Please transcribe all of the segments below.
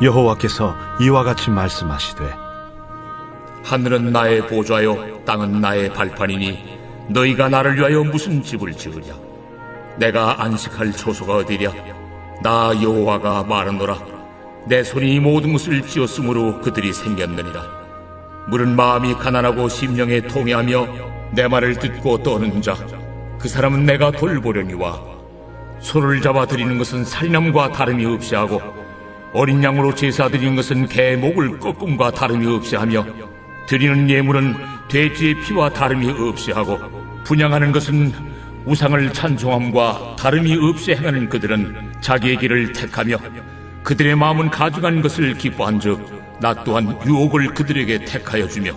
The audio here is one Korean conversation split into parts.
여호와께서 이와 같이 말씀하시되 하늘은 나의 보좌요 땅은 나의 발판이니 너희가 나를 위하여 무슨 집을 지으랴. 내가 안식할 초소가 어디랴. 나 여호와가 말하노라. 내 손이 이 모든 것을 지었으므로 그들이 생겼느니라. 물은 마음이 가난하고 심령에 통해하며 내 말을 듣고 떠는 자, 그 사람은 내가 돌보려니와 소를 잡아 드리는 것은 살인함과 다름이 없이 하고 어린 양으로 제사 드리는 것은 개의 목을 꺾음과 다름이 없이 하며 드리는 예물은 돼지의 피와 다름이 없이 하고 분향하는 것은 우상을 찬송함과 다름이 없이 행하는 그들은 자기의 길을 택하며 그들의 마음은 가증한 것을 기뻐한즉 나 또한 유혹을 그들에게 택하여 주며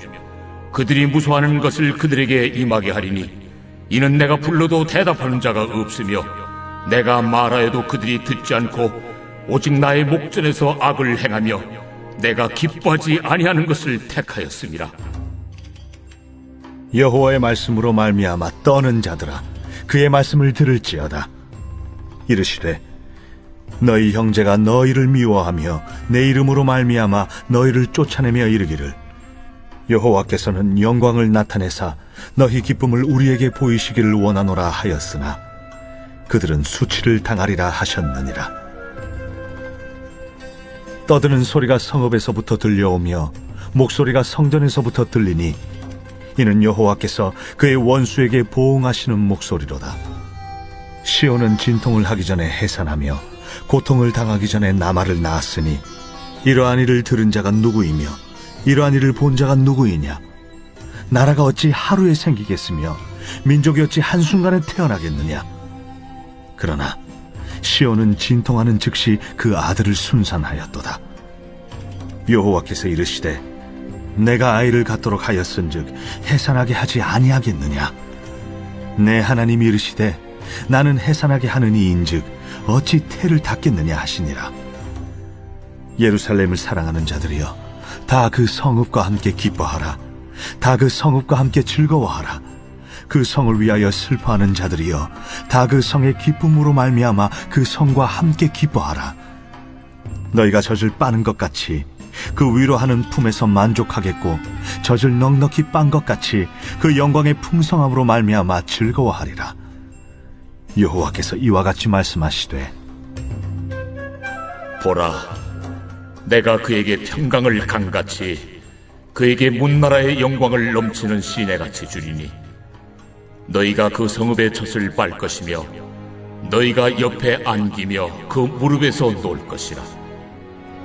그들이 무소하는 것을 그들에게 임하게 하리니 이는 내가 불러도 대답하는 자가 없으며 내가 말하여도 그들이 듣지 않고 오직 나의 목전에서 악을 행하며 내가 기뻐하지 아니하는 것을 택하였습니다. 여호와의 말씀으로 말미암아 떠는 자들아, 그의 말씀을 들을지어다. 이르시되 너희 형제가 너희를 미워하며 내 이름으로 말미암아 너희를 쫓아내며 이르기를 여호와께서는 영광을 나타내사 너희 기쁨을 우리에게 보이시기를 원하노라 하였으나 그들은 수치를 당하리라 하셨느니라. 떠드는 소리가 성읍에서부터 들려오며 목소리가 성전에서부터 들리니 이는 여호와께서 그의 원수에게 보응하시는 목소리로다. 시온은 진통을 하기 전에 해산하며 고통을 당하기 전에 나말을 낳았으니 이러한 일을 들은 자가 누구이며 이러한 일을 본 자가 누구이냐. 나라가 어찌 하루에 생기겠으며 민족이 어찌 한순간에 태어나겠느냐. 그러나 시온은 진통하는 즉시 그 아들을 순산하였도다. 여호와께서 이르시되 내가 아이를 갖도록 하였은즉 해산하게 하지 아니하겠느냐. 내 하나님이 이르시되 나는 해산하게 하는 이인즉 어찌 태를 닫겠느냐 하시니라. 예루살렘을 사랑하는 자들이여, 다 그 성읍과 함께 기뻐하라. 다 그 성읍과 함께 즐거워하라. 그 성을 위하여 슬퍼하는 자들이여, 다 그 성의 기쁨으로 말미암아 그 성과 함께 기뻐하라. 너희가 젖을 빠는 것 같이 그 위로하는 품에서 만족하겠고 젖을 넉넉히 빤 것 같이 그 영광의 풍성함으로 말미암아 즐거워하리라. 여호와께서 이와 같이 말씀하시되 보라, 내가 그에게 평강을 강같이 그에게 문나라의 영광을 넘치는 시내같이 주리니 너희가 그 성읍의 젖을 빨 것이며 너희가 옆에 안기며 그 무릎에서 놀 것이라.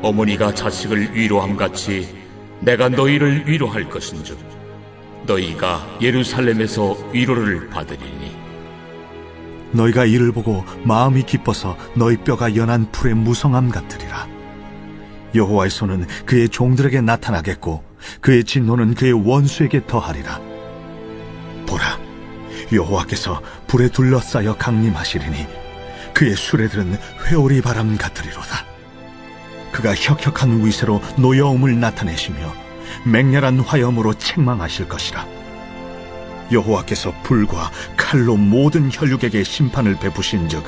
어머니가 자식을 위로함같이 내가 너희를 위로할 것인즉 너희가 예루살렘에서 위로를 받으리니 너희가 이를 보고 마음이 기뻐서 너희 뼈가 연한 풀의 무성함 같으리라. 여호와의 손은 그의 종들에게 나타나겠고 그의 진노는 그의 원수에게 더하리라. 보라, 여호와께서 불에 둘러싸여 강림하시리니 그의 수레들은 회오리 바람 같으리로다. 그가 혁혁한 위세로 노여움을 나타내시며 맹렬한 화염으로 책망하실 것이라. 여호와께서 불과 칼로 모든 혈육에게 심판을 베푸신즉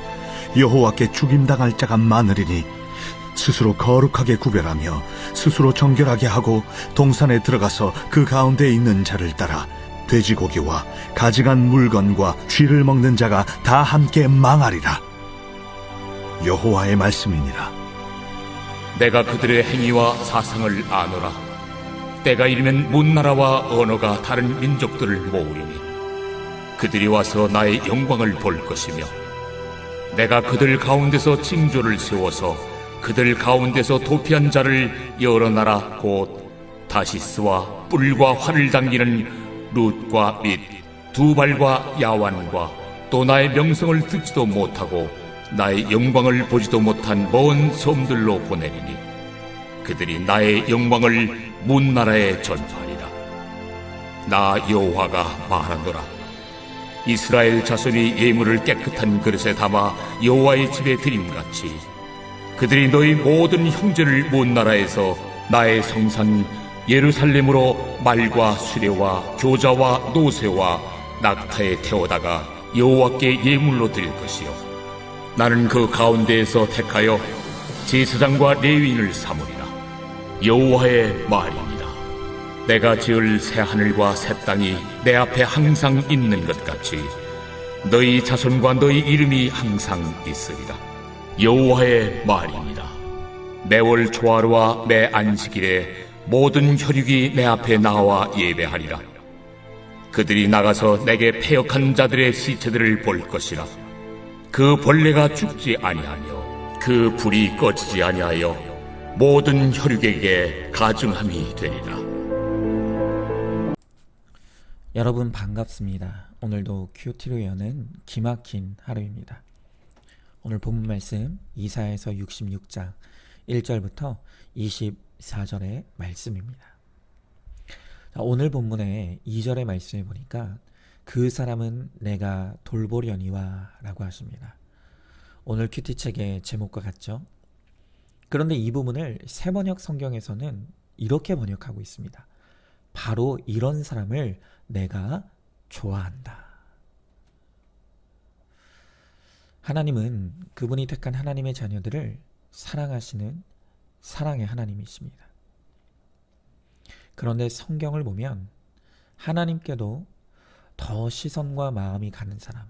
여호와께 죽임당할 자가 많으리니 스스로 거룩하게 구별하며 스스로 정결하게 하고 동산에 들어가서 그 가운데 있는 자를 따라 돼지고기와 가증한 물건과 쥐를 먹는 자가 다 함께 망하리라. 여호와의 말씀이니라. 내가 그들의 행위와 사상을 아노라. 때가 이르면 문나라와 언어가 다른 민족들을 모으리니 그들이 와서 나의 영광을 볼 것이며 내가 그들 가운데서 징조를 세워서 그들 가운데서 도피한 자를 여러 나라 곧 다시스와 뿔과 활을 당기는 룻과 밋, 두발과 야완과 또 나의 명성을 듣지도 못하고 나의 영광을 보지도 못한 먼 섬들로 보내리니 그들이 나의 영광을 문나라에 전파하리라. 나 여호와가 말하노라. 이스라엘 자손이 예물을 깨끗한 그릇에 담아 여호와의 집에 드림같이 그들이 너희 모든 형제를 문나라에서 나의 성산 예루살렘으로 말과 수레와 교자와 노새와 낙타에 태워다가 여호와께 예물로 드릴 것이요 나는 그 가운데에서 택하여 제사장과 레위인을 삼으리라. 여호와의 말입니다. 내가 지을 새 하늘과 새 땅이 내 앞에 항상 있는 것 같이 너희 자손과 너희 이름이 항상 있으리라. 여호와의 말입니다. 매월 초하루와 매 안식일에 모든 혈육이 내 앞에 나와 예배하리라. 그들이 나가서 내게 패역한 자들의 시체들을 볼 것이라. 그 벌레가 죽지 아니하며 그 불이 꺼지지 아니하여 모든 혈육에게 가증함이 되리라. 여러분 반갑습니다. 오늘도 큐티로 여는 기막힌 하루입니다. 오늘 본문 말씀 이사야서 66장 1절부터 24절의 말씀입니다. 오늘 본문의 2절의 말씀에 보니까 그 사람은 내가 돌보려니와 라고 하십니다. 오늘 큐티 책의 제목과 같죠? 그런데 이 부분을 새번역 성경에서는 이렇게 번역하고 있습니다. 바로 이런 사람을 내가 좋아한다. 하나님은 그분이 택한 하나님의 자녀들을 사랑하시는 사랑의 하나님이십니다. 그런데 성경을 보면 하나님께도 더 시선과 마음이 가는 사람,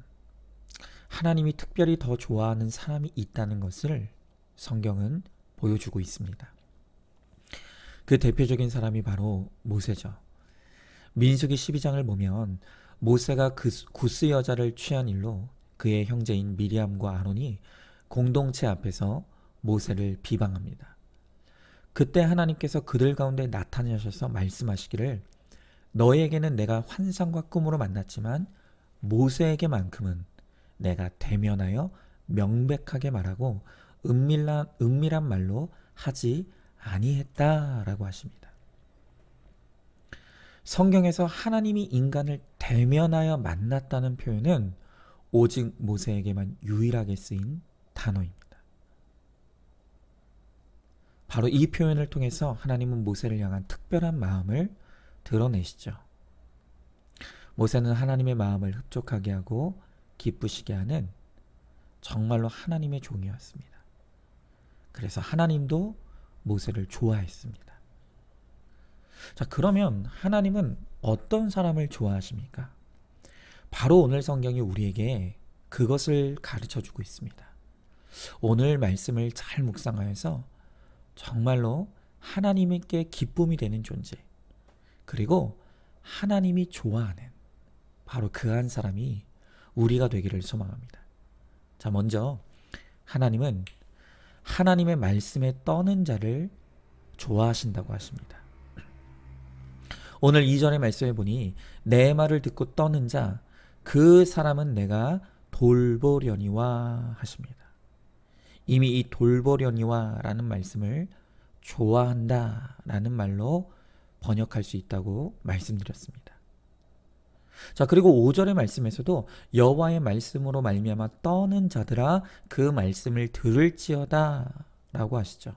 하나님이 특별히 더 좋아하는 사람이 있다는 것을 성경은 보여주고 있습니다. 그 대표적인 사람이 바로 모세죠. 민수기 12장을 보면 모세가 그 구스 여자를 취한 일로 그의 형제인 미리암과 아론이 공동체 앞에서 모세를 비방합니다. 그때 하나님께서 그들 가운데 나타나셔서 말씀하시기를 너에게는 내가 환상과 꿈으로 만났지만 모세에게만큼은 내가 대면하여 명백하게 말하고 은밀한 말로 하지 아니했다라고 하십니다. 성경에서 하나님이 인간을 대면하여 만났다는 표현은 오직 모세에게만 유일하게 쓰인 단어입니다. 바로 이 표현을 통해서 하나님은 모세를 향한 특별한 마음을 드러내시죠. 모세는 하나님의 마음을 흡족하게 하고 기쁘시게 하는 정말로 하나님의 종이었습니다. 그래서 하나님도 모세를 좋아했습니다. 자, 그러면 하나님은 어떤 사람을 좋아하십니까? 바로 오늘 성경이 우리에게 그것을 가르쳐 주고 있습니다. 오늘 말씀을 잘 묵상하여서 정말로 하나님께 기쁨이 되는 존재, 그리고 하나님이 좋아하는 바로 그 한 사람이 우리가 되기를 소망합니다. 자, 먼저 하나님은 하나님의 말씀에 떠는 자를 좋아하신다고 하십니다. 오늘 2절의 말씀에 보니 내 말을 듣고 떠는 자, 그 사람은 내가 돌보려니와 하십니다. 이미 이 돌보려니와 라는 말씀을 좋아한다 라는 말로 번역할 수 있다고 말씀드렸습니다. 자, 그리고 5절의 말씀에서도 여호와의 말씀으로 말미암아 떠는 자들아 그 말씀을 들을지어다 라고 하시죠.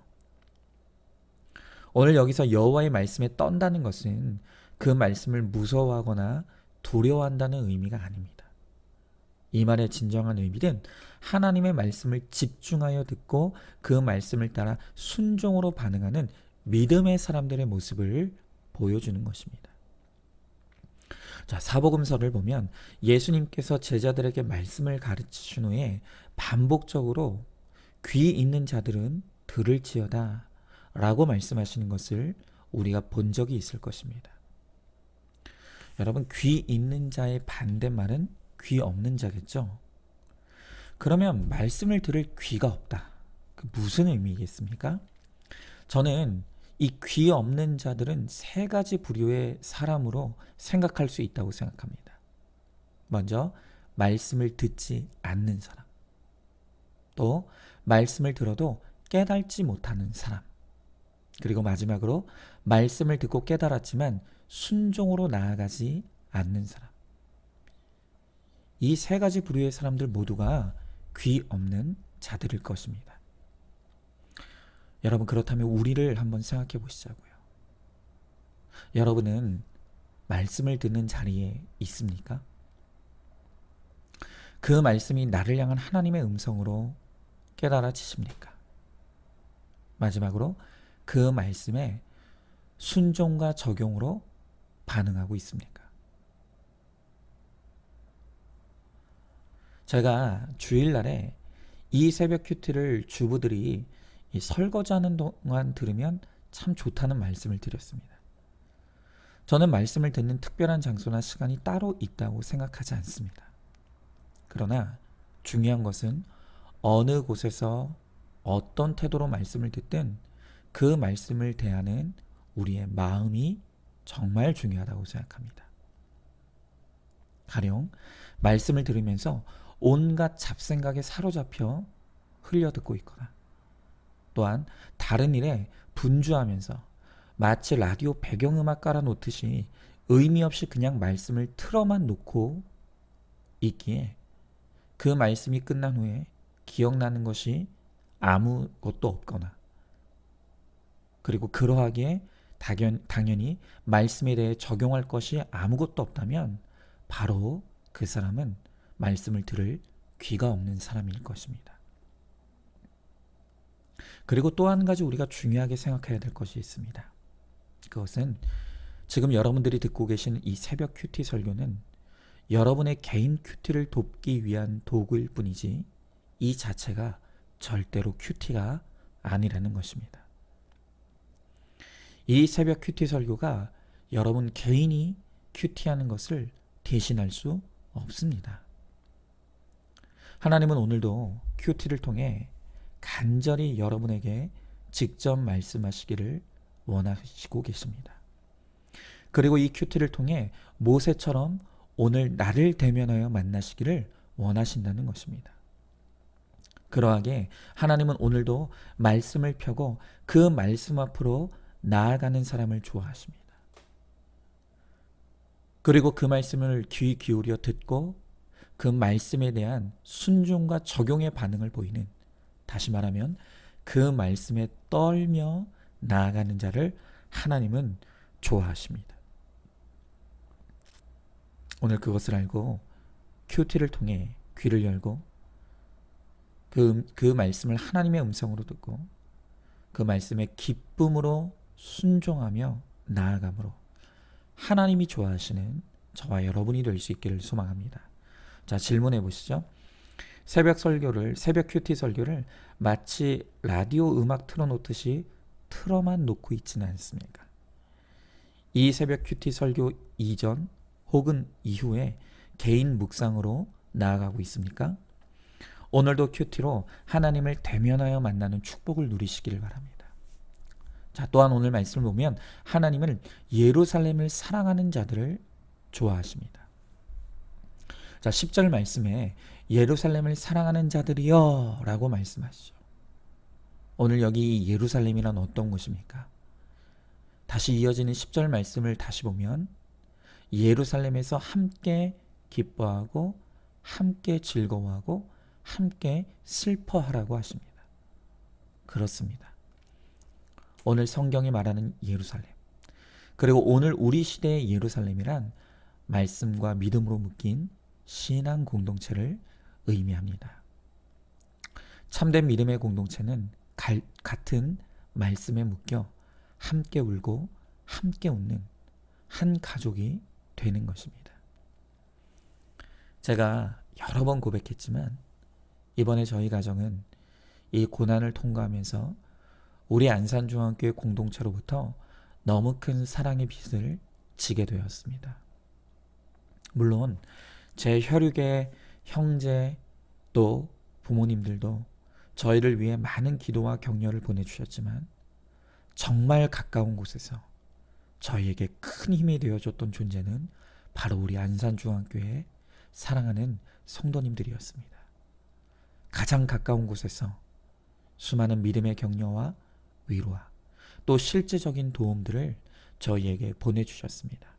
오늘 여기서 여호와의 말씀에 떤다는 것은 그 말씀을 무서워하거나 두려워한다는 의미가 아닙니다. 이 말의 진정한 의미는 하나님의 말씀을 집중하여 듣고 그 말씀을 따라 순종으로 반응하는 믿음의 사람들의 모습을 보여주는 것입니다. 자, 사복음서를 보면 예수님께서 제자들에게 말씀을 가르치신 후에 반복적으로 귀 있는 자들은 들을지어다 라고 말씀하시는 것을 우리가 본 적이 있을 것입니다. 여러분, 귀 있는 자의 반대말은 귀 없는 자겠죠? 그러면 말씀을 들을 귀가 없다. 그 무슨 의미겠습니까? 저는 이 귀 없는 자들은 세 가지 부류의 사람으로 생각할 수 있다고 생각합니다. 먼저 말씀을 듣지 않는 사람, 또 말씀을 들어도 깨달지 못하는 사람, 그리고 마지막으로 말씀을 듣고 깨달았지만 순종으로 나아가지 않는 사람. 이 세 가지 부류의 사람들 모두가 귀 없는 자들일 것입니다. 여러분, 그렇다면 우리를 한번 생각해 보시자고요. 여러분은 말씀을 듣는 자리에 있습니까? 그 말씀이 나를 향한 하나님의 음성으로 깨달아지십니까? 마지막으로 그 말씀에 순종과 적용으로 반응하고 있습니까? 제가 주일날에 이 새벽 큐티를 주부들이 이 설거지하는 동안 들으면 참 좋다는 말씀을 드렸습니다. 저는 말씀을 듣는 특별한 장소나 시간이 따로 있다고 생각하지 않습니다. 그러나 중요한 것은 어느 곳에서 어떤 태도로 말씀을 듣든 그 말씀을 대하는 우리의 마음이 정말 중요하다고 생각합니다. 가령 말씀을 들으면서 온갖 잡생각에 사로잡혀 흘려듣고 있거나 또한 다른 일에 분주하면서 마치 라디오 배경음악 깔아놓듯이 의미 없이 그냥 말씀을 틀어만 놓고 있기에 그 말씀이 끝난 후에 기억나는 것이 아무것도 없거나 그리고 그러하기에 당연히 말씀에 대해 적용할 것이 아무것도 없다면 바로 그 사람은 말씀을 들을 귀가 없는 사람일 것입니다. 그리고 또 한 가지 우리가 중요하게 생각해야 될 것이 있습니다. 그것은 지금 여러분들이 듣고 계신 이 새벽 큐티 설교는 여러분의 개인 큐티를 돕기 위한 도구일 뿐이지 이 자체가 절대로 큐티가 아니라는 것입니다. 이 새벽 큐티 설교가 여러분 개인이 큐티하는 것을 대신할 수 없습니다. 하나님은 오늘도 큐티를 통해 간절히 여러분에게 직접 말씀하시기를 원하시고 계십니다. 그리고 이 큐티를 통해 모세처럼 오늘 나를 대면하여 만나시기를 원하신다는 것입니다. 그러하게 하나님은 오늘도 말씀을 펴고 그 말씀 앞으로 나아가는 사람을 좋아하십니다. 그리고 그 말씀을 귀 기울여 듣고 그 말씀에 대한 순종과 적용의 반응을 보이는, 다시 말하면 그 말씀에 떨며 나아가는 자를 하나님은 좋아하십니다. 오늘 그것을 알고 큐티를 통해 귀를 열고 그 말씀을 하나님의 음성으로 듣고 그 말씀에 기쁨으로 순종하며 나아감으로 하나님이 좋아하시는 저와 여러분이 될 수 있기를 소망합니다. 자, 질문해 보시죠. 새벽 큐티 설교를 마치 라디오 음악 틀어놓듯이 틀어만 놓고 있지는 않습니까? 이 새벽 큐티 설교 이전 혹은 이후에 개인 묵상으로 나아가고 있습니까? 오늘도 큐티로 하나님을 대면하여 만나는 축복을 누리시기를 바랍니다. 자, 또한 오늘 말씀을 보면 하나님은 예루살렘을 사랑하는 자들을 좋아하십니다. 자, 10절 말씀에 예루살렘을 사랑하는 자들이여 라고 말씀하시죠. 오늘 여기 예루살렘이란 어떤 곳입니까? 다시 이어지는 10절 말씀을 다시 보면 예루살렘에서 함께 기뻐하고 함께 즐거워하고 함께 슬퍼하라고 하십니다. 그렇습니다. 오늘 성경이 말하는 예루살렘, 그리고 오늘 우리 시대의 예루살렘이란 말씀과 믿음으로 묶인 신앙 공동체를 의미합니다. 참된 믿음의 공동체는 같은 말씀에 묶여 함께 울고 함께 웃는 한 가족이 되는 것입니다. 제가 여러 번 고백했지만 이번에 저희 가정은 이 고난을 통과하면서 우리 안산중앙교회 공동체로부터 너무 큰 사랑의 빚을 지게 되었습니다. 물론 제 혈육의 형제 또 부모님들도 저희를 위해 많은 기도와 격려를 보내주셨지만 정말 가까운 곳에서 저희에게 큰 힘이 되어줬던 존재는 바로 우리 안산중앙교회 사랑하는 성도님들이었습니다. 가장 가까운 곳에서 수많은 믿음의 격려와 위로와 또 실제적인 도움들을 저희에게 보내주셨습니다.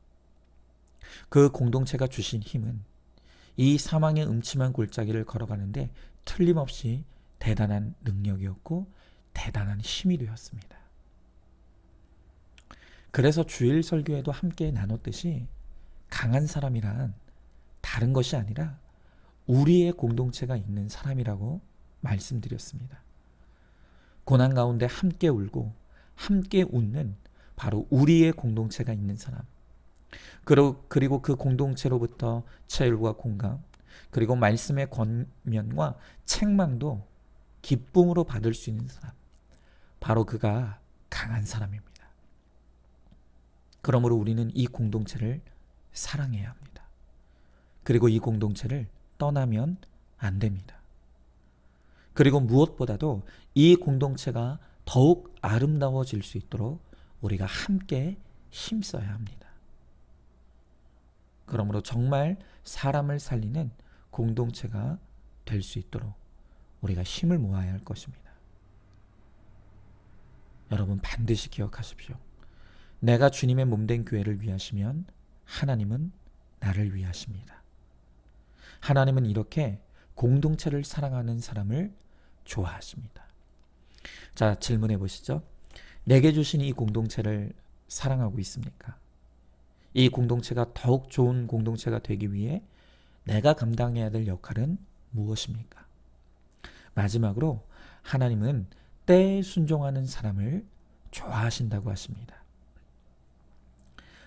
그 공동체가 주신 힘은 이 사망의 음침한 골짜기를 걸어가는데 틀림없이 대단한 능력이었고 대단한 힘이 되었습니다. 그래서 주일 설교에도 함께 나눴듯이 강한 사람이란 다른 것이 아니라 우리의 공동체가 있는 사람이라고 말씀드렸습니다. 고난 가운데 함께 울고 함께 웃는 바로 우리의 공동체가 있는 사람. 그리고 그 공동체로부터 체율과 공감, 그리고 말씀의 권면과 책망도 기쁨으로 받을 수 있는 사람. 바로 그가 강한 사람입니다. 그러므로 우리는 이 공동체를 사랑해야 합니다. 그리고 이 공동체를 떠나면 안 됩니다. 그리고 무엇보다도 이 공동체가 더욱 아름다워질 수 있도록 우리가 함께 힘써야 합니다. 그러므로 정말 사람을 살리는 공동체가 될 수 있도록 우리가 힘을 모아야 할 것입니다. 여러분 반드시 기억하십시오. 내가 주님의 몸된 교회를 위하시면 하나님은 나를 위하십니다. 하나님은 이렇게 공동체를 사랑하는 사람을 좋아하십니다. 자, 질문해 보시죠. 내게 주신 이 공동체를 사랑하고 있습니까? 이 공동체가 더욱 좋은 공동체가 되기 위해 내가 감당해야 될 역할은 무엇입니까? 마지막으로 하나님은 때에 순종하는 사람을 좋아하신다고 하십니다.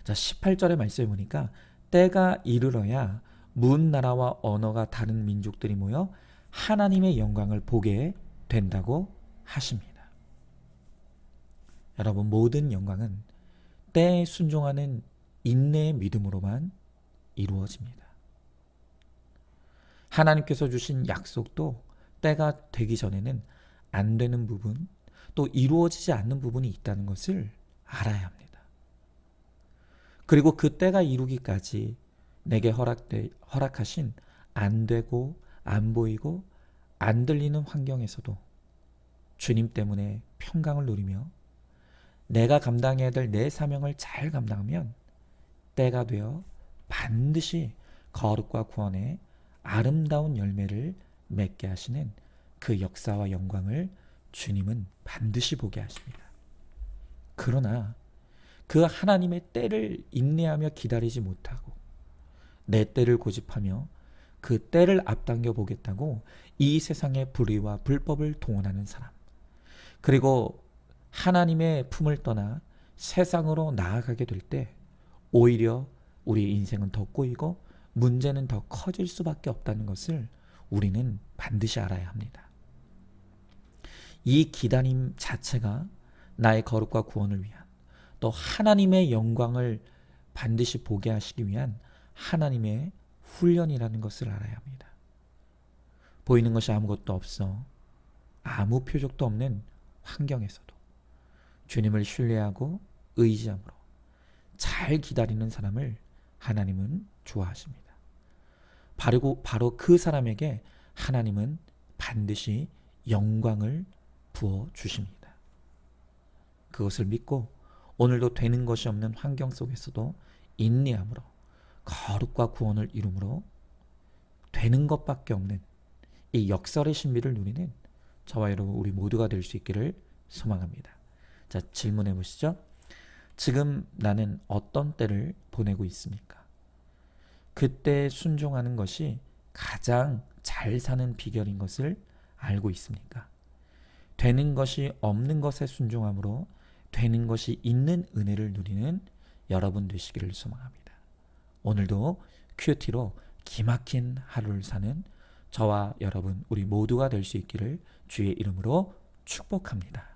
자, 18절의 말씀에 보니까 때가 이르러야 문 나라와 언어가 다른 민족들이 모여 하나님의 영광을 보게 된다고 하십니다. 여러분 모든 영광은 때에 순종하는 인내의 믿음으로만 이루어집니다. 하나님께서 주신 약속도 때가 되기 전에는 안 되는 부분, 또 이루어지지 않는 부분이 있다는 것을 알아야 합니다. 그리고 그 때가 이루기까지 내게 허락하신 안 되고 안 보이고 안 들리는 환경에서도 주님 때문에 평강을 누리며 내가 감당해야 될 내 사명을 잘 감당하면 때가 되어 반드시 거룩과 구원의 아름다운 열매를 맺게 하시는 그 역사와 영광을 주님은 반드시 보게 하십니다. 그러나 그 하나님의 때를 인내하며 기다리지 못하고 내 때를 고집하며 그 때를 앞당겨 보겠다고 이 세상의 불의와 불법을 동원하는 사람, 그리고 하나님의 품을 떠나 세상으로 나아가게 될 때 오히려 우리 인생은 더 꼬이고 문제는 더 커질 수밖에 없다는 것을 우리는 반드시 알아야 합니다. 이 기다림 자체가 나의 거룩과 구원을 위한, 또 하나님의 영광을 반드시 보게 하시기 위한 하나님의 훈련이라는 것을 알아야 합니다. 보이는 것이 아무것도 없어 아무 표적도 없는 환경에서도 주님을 신뢰하고 의지함으로 잘 기다리는 사람을 하나님은 좋아하십니다. 바로 그 사람에게 하나님은 반드시 영광을 부어 주십니다. 그것을 믿고 오늘도 되는 것이 없는 환경 속에서도 인내함으로 거룩과 구원을 이루므로 되는 것밖에 없는 이 역설의 신비를 누리는 저와 여러분 우리 모두가 될 수 있기를 소망합니다. 자, 질문해 보시죠. 지금 나는 어떤 때를 보내고 있습니까? 그때 순종하는 것이 가장 잘 사는 비결인 것을 알고 있습니까? 되는 것이 없는 것에 순종함으로 되는 것이 있는 은혜를 누리는 여러분 되시기를 소망합니다. 오늘도 큐티로 기막힌 하루를 사는 저와 여러분 우리 모두가 될 수 있기를 주의 이름으로 축복합니다.